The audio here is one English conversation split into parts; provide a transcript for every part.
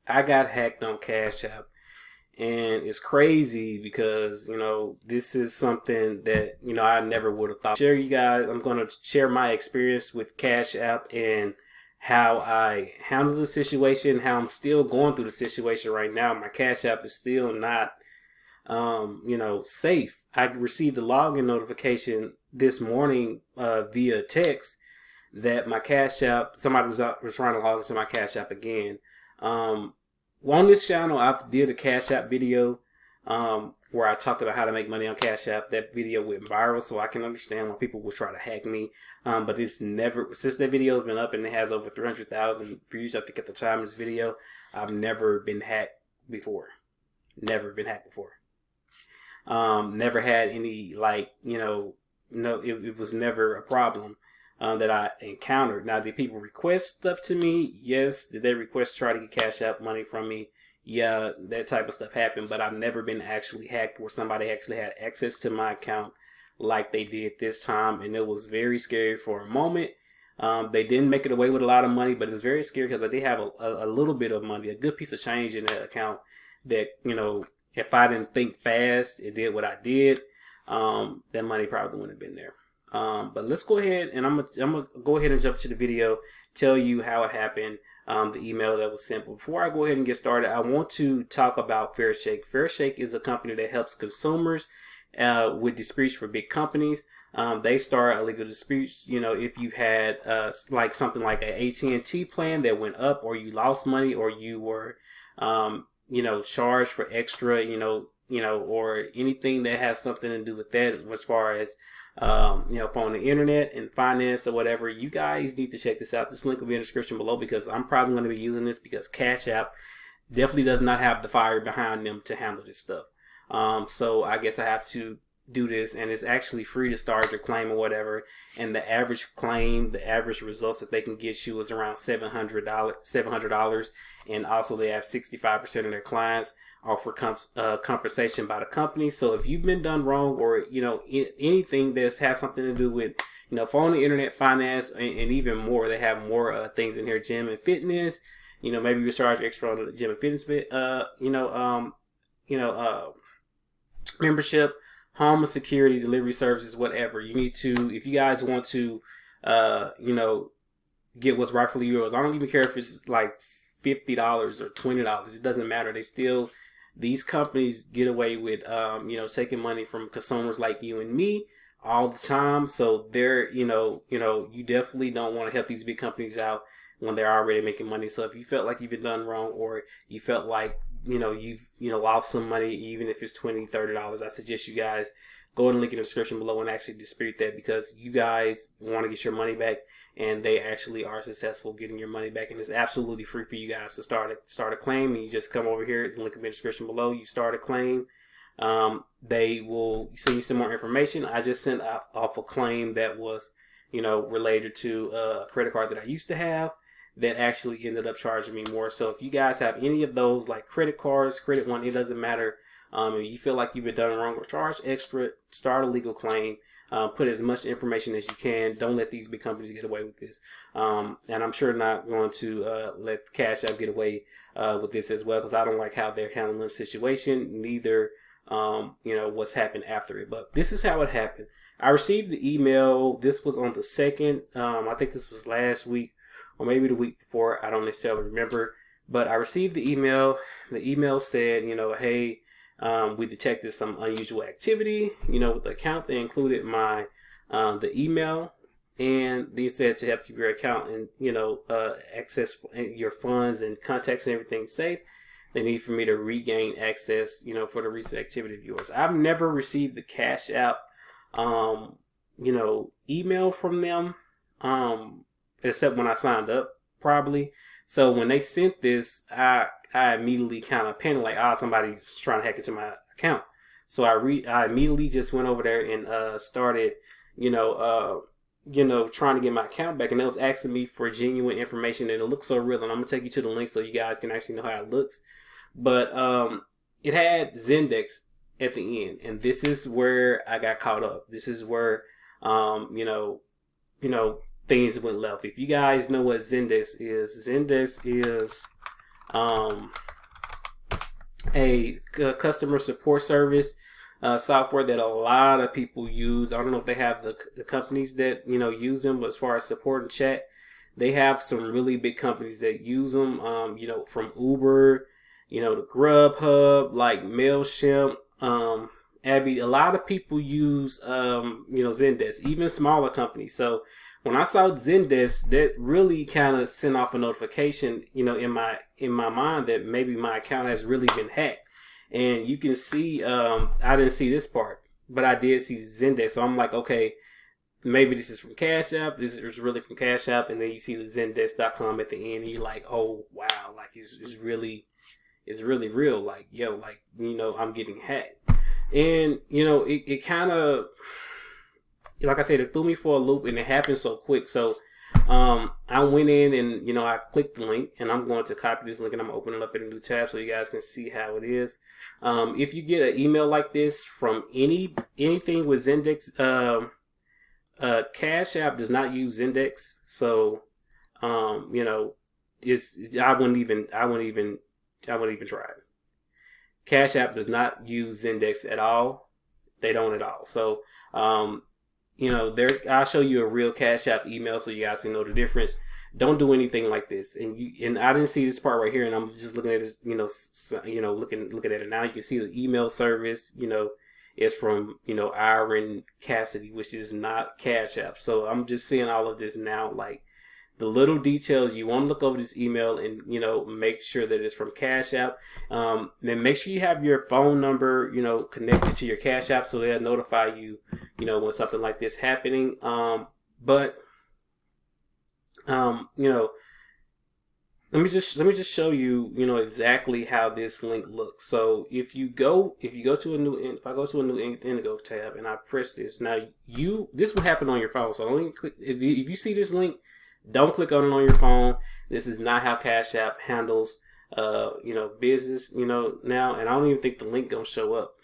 I got hacked on Cash App. And it's crazy because, this is something that, I never would have thought. Share you guys, I'm going to share my experience with Cash App and how I handled the situation, how I'm still going through the situation right now. My Cash App is still not, safe. I received a login notification this morning via text that my Cash App, somebody was trying to log into my Cash App again. On this channel, I did a Cash App video where I talked about how to make money on Cash App. That video went viral, so I can understand why people will try to hack me. But it's never, since that video has been up and it has over 300,000 views, I think at the time of this video, I've never been hacked before. Never been hacked before. Never had any, it was never a problem that I encountered. Now, did people request stuff to me? Yes. Did they request try to get Cash App money from me? Yeah, that type of stuff happened, but I've never been actually hacked where somebody actually had access to my account like they did this time, and it was very scary for a moment. They didn't make it away with a lot of money, but it was very scary because I did have a little bit of money, a good piece of change in that account that, if I didn't think fast, it did what I did, that money probably wouldn't have been there. But let's go ahead and I'm gonna go ahead and jump to the video, tell you how it happened, the email that was sent. But before I go ahead and get started, I want to talk about FairShake. FairShake is a company that helps consumers with disputes for big companies. They start illegal disputes. If you had like something like an AT&T plan that went up, or you lost money, or you were charged for extra, or anything that has something to do with that as far as on the internet and finance or whatever, you guys need to check this out. This link will be in the description below because I'm probably going to be using this because Cash App definitely does not have the fire behind them to handle this stuff. So I guess I have to do this, and it's actually free to start your claim or whatever. And the average claim, the average results that they can get you is around $700. And also they have 65% of their clients offer compensation by the company. So if you've been done wrong, or anything that's have something to do with phone, the internet, finance, and even more, they have more things in here. Gym and fitness. Maybe you charge extra on the gym and fitness membership, home and security, delivery services, whatever. You need to, if you guys want to, get what's rightfully yours. I don't even care if it's like $50 or $20. It doesn't matter. These companies get away with, taking money from consumers like you and me all the time. So they're, you definitely don't want to help these big companies out when they're already making money. So if you felt like you've been done wrong, or you felt like, you've, lost some money, even if it's $20, $30, I suggest you guys go and link in the description below and actually dispute that, because you guys want to get your money back, and they actually are successful getting your money back. And it's absolutely free for you guys to start a claim. And you just come over here, the link in the description below, you start a claim. They will send you some more information. I just sent off a claim that was, related to a credit card that I used to have that actually ended up charging me more. So if you guys have any of those, like credit cards, credit one, it doesn't matter. If you feel like you've been done wrong or charged extra, start a legal claim. Put as much information as you can. Don't let these big companies get away with this. And I'm sure not going to let Cash App get away with this as well, because I don't like how they're handling the situation. Neither, what's happened after it. But this is how it happened. I received the email. This was on the 2nd. I think this was last week, or maybe the week before. I don't necessarily remember. But I received the email. The email said, hey, we detected some unusual activity, with the account. They included my, the email, and they said to help keep your account and, access your funds and contacts and everything safe, they need for me to regain access, for the recent activity of yours. I've never received the Cash App, email from them, except when I signed up, probably. So when they sent this, I immediately kind of panicked, like, somebody's trying to hack into my account. So I immediately just went over there and started, trying to get my account back. And it was asking me for genuine information, and it looks so real. And I'm gonna take you to the link so you guys can actually know how it looks. But it had Zendex at the end, and this is where I got caught up. This is where things went left. If you guys know what Zendex is a customer support service software that a lot of people use. I don't know if they have the companies that use them, but as far as support and chat, they have some really big companies that use them. From Uber, to Grubhub, like Mailchimp, Abby. A lot of people use Zendesk, even smaller companies. So when I saw Zendesk, that really kind of sent off a notification, in my mind that maybe my account has really been hacked. And you can see, I didn't see this part, but I did see Zendesk. So I'm like, okay, maybe this is from Cash App. This is really from Cash App. And then you see the Zendesk.com at the end. And you're like, oh wow, like it's really real. Like, yo, like, I'm getting hacked. And it kind of, like I said, it threw me for a loop, and it happened so quick. So I went in and I clicked the link, and I'm going to copy this link, and I'm gonna open it up in a new tab so you guys can see how it is. If you get an email like this from anything with Zendesk, Cash App does not use Zendesk, so it's I wouldn't even try it. Cash App does not use Zendesk at all. They don't at all. So I'll show you a real Cash App email so you guys can know the difference. Don't do anything like this. And I didn't see this part right here, and I'm just looking at it, looking at it now. You can see the email service, is from, Aaron Cassidy, which is not Cash App. So I'm just seeing all of this now, like the little details. You want to look over this email and, make sure that it's from Cash App. Then make sure you have your phone number, connected to your Cash App so they'll notify you, when something like this happening. Let me just show you, exactly how this link looks. So if I go to a new Indigo tab and I press this, now this will happen on your phone. So only click, if you see this link, don't click on it on your phone. This is not how Cash App handles, business, now. And I don't even think the link gonna show up.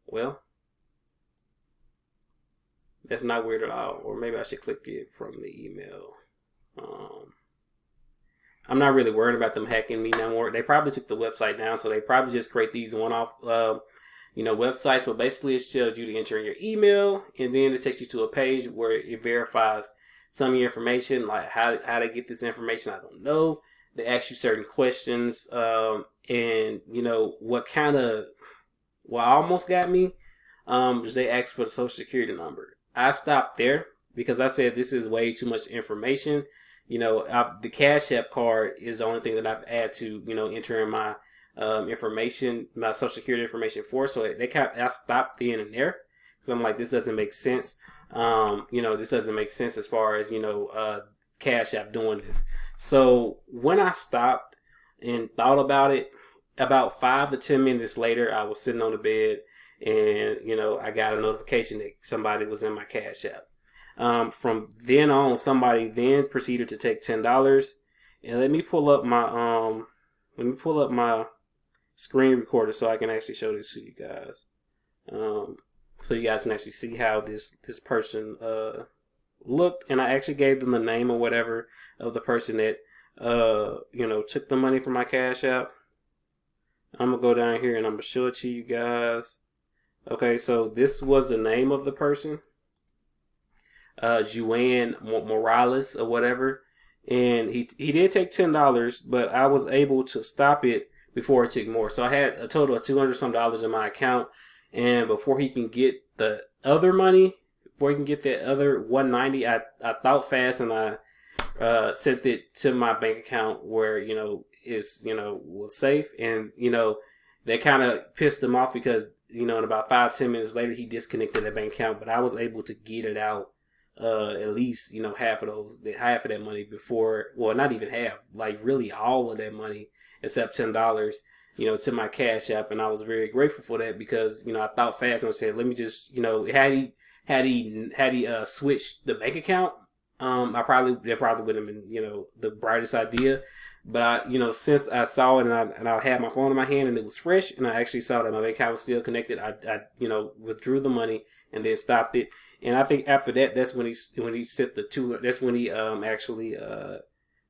Well, that's not weird at all. Or maybe I should click it from the email. I'm not really worried about them hacking me no more. They probably took the website down, so they probably just create these one-off, websites. But basically, it tells you to enter in your email, and then it takes you to a page where it verifies some of your information, like how to get this information. I don't know. They ask you certain questions, and what almost got me is they asked for the social security number. I stopped there because I said this is way too much information. The Cash App card is the only thing that I've had to, enter in my information, my social security information for. So I stopped then and there because I'm like, this doesn't make sense. This doesn't make sense as far as, Cash App doing this. So when I stopped and thought about it, about 5 to 10 minutes later, I was sitting on the bed and, I got a notification that somebody was in my Cash App. From then on, somebody then proceeded to take $10. And let me pull up my screen recorder so I can actually show this to you guys. So you guys can actually see how this person looked, and I actually gave them the name or whatever of the person that took the money from my Cash App. I'm gonna go down here and I'm gonna show it to you guys. Okay, so this was the name of the person, Juan Morales or whatever, and he did take $10, but I was able to stop it before it took more. So I had a total of $200 some in my account, and before he can get the other money, before he can get that other $190, I thought fast and I sent it to my bank account where was safe, and that kind of pissed him off because in about 5-10 minutes later he disconnected that bank account, but I was able to get it out at least half of that money before, well, not even half, like really all of that money except $10 to my Cash App, and I was very grateful for that because I thought fast and I said, let me just had he switched the bank account, that probably would have been the brightest idea. But since I saw it and I had my phone in my hand and it was fresh and I actually saw that my bank account was still connected, I withdrew the money and then stopped it. And I think after that, that's when he sent the two. That's when he actually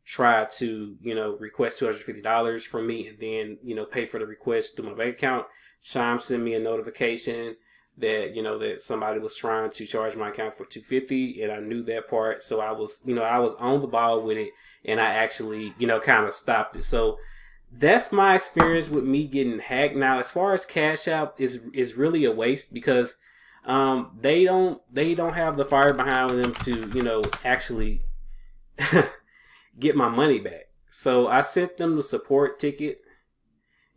tried to, you know, request $250 from me, and then, you know, pay for the request through my bank account. Chime sent me a notification that, you know, that somebody was trying to charge my account for $250, and I knew that part, so I was, you know, I was on the ball with it, and I actually, you know, kind of stopped it. So that's my experience with me getting hacked. Now, as far as Cash App is really a waste, because they don't have the fire behind them to, you know, actually get my money back. So I sent them the support ticket,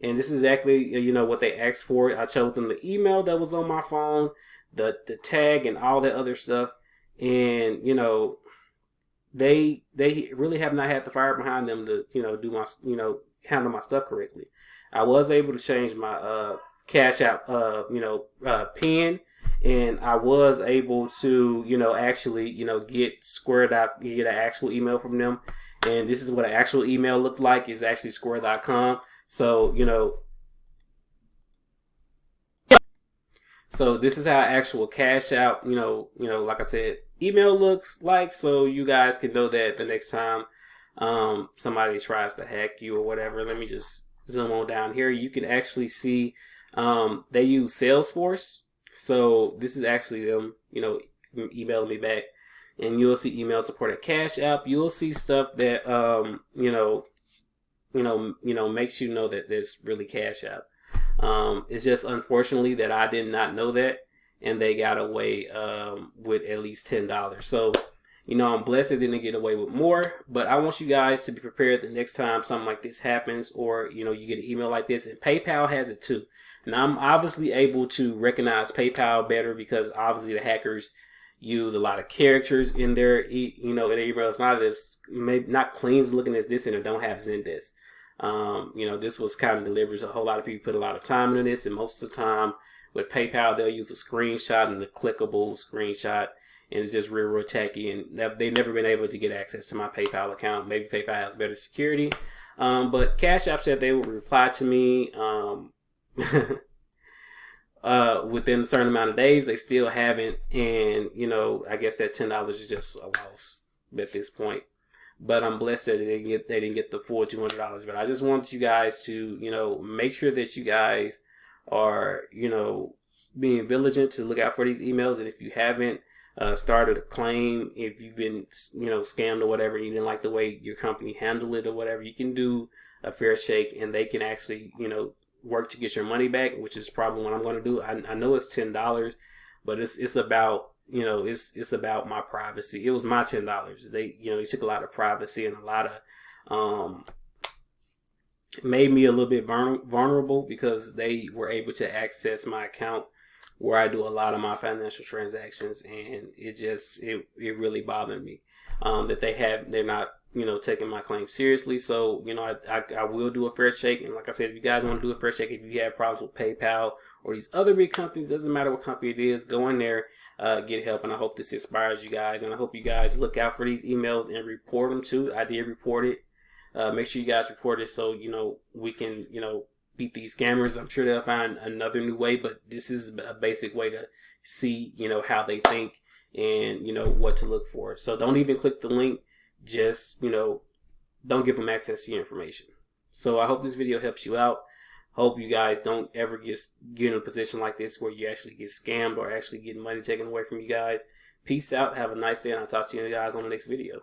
and this is exactly, you know, what they asked for. I showed them the email that was on my phone, the tag, and all that other stuff, and, you know, they really have not had the fire behind them to, you know, do my, you know, handle my stuff correctly. I was able to change my Cash App PIN, and I was able to, you know, actually, you know, get an actual email from them. And this is what an actual email looked like. It's actually square.com. So, you know, so this is how actual Cash App, you know, like I said, email looks like, so you guys can know that the next time somebody tries to hack you or whatever. Let me just zoom on down here. You can actually see they use Salesforce. So this is actually them, you know, emailing me back. And you'll see email support at Cash App. You'll see stuff that makes you know that there's really Cash App. It's just unfortunately that I did not know that, and they got away with at least $10. So, you know, I'm blessed they didn't get away with more. But I want you guys to be prepared the next time something like this happens, or, you know, you get an email like this. And PayPal has it too. Now, I'm obviously able to recognize PayPal better because obviously the hackers use a lot of characters in their, you know, in their emails. Not clean as looking as this, and it don't have Zendesk. You know, this was kind of delivers. A whole lot of people put a lot of time into this, and most of the time with PayPal, they'll use a screenshot and a clickable screenshot, and it's just real tacky. And they've never been able to get access to my PayPal account. Maybe PayPal has better security, but Cash App said they would reply to me within a certain amount of days. They still haven't, and, you know, I guess that $10 is just a loss at this point. But I'm blessed that they didn't get the full $200. But I just want you guys to, you know, make sure that you guys are, you know, being vigilant to look out for these emails. And if you haven't started a claim, if you've been, you know, scammed or whatever, and you didn't like the way your company handled it or whatever, you can do a FairShake, and they can actually, you know, work to get your money back, which is probably what I'm going to do. I know it's $10, but it's about, you know, it's about my privacy. It was my $10. They, you know, they took a lot of privacy and a lot of made me a little bit vulnerable because they were able to access my account where I do a lot of my financial transactions, and it really bothered me that they're not, you know, taking my claim seriously. So, you know, I will do a FairShake. And like I said, if you guys want to do a FairShake, if you have problems with PayPal or these other big companies, doesn't matter what company it is, go in there, get help. And I hope this inspires you guys. And I hope you guys look out for these emails and report them too. I did report it. Make sure you guys report it so, you know, we can, you know, beat these scammers. I'm sure they'll find another new way, but this is a basic way to see, you know, how they think and, you know, what to look for. So don't even click the link. Just, you know, don't give them access to your information. So I hope this video helps you out. Hope you guys don't ever get in a position like this where you actually get scammed or actually get money taken away from you guys. Peace out. Have a nice day, and I'll talk to you guys on the next video.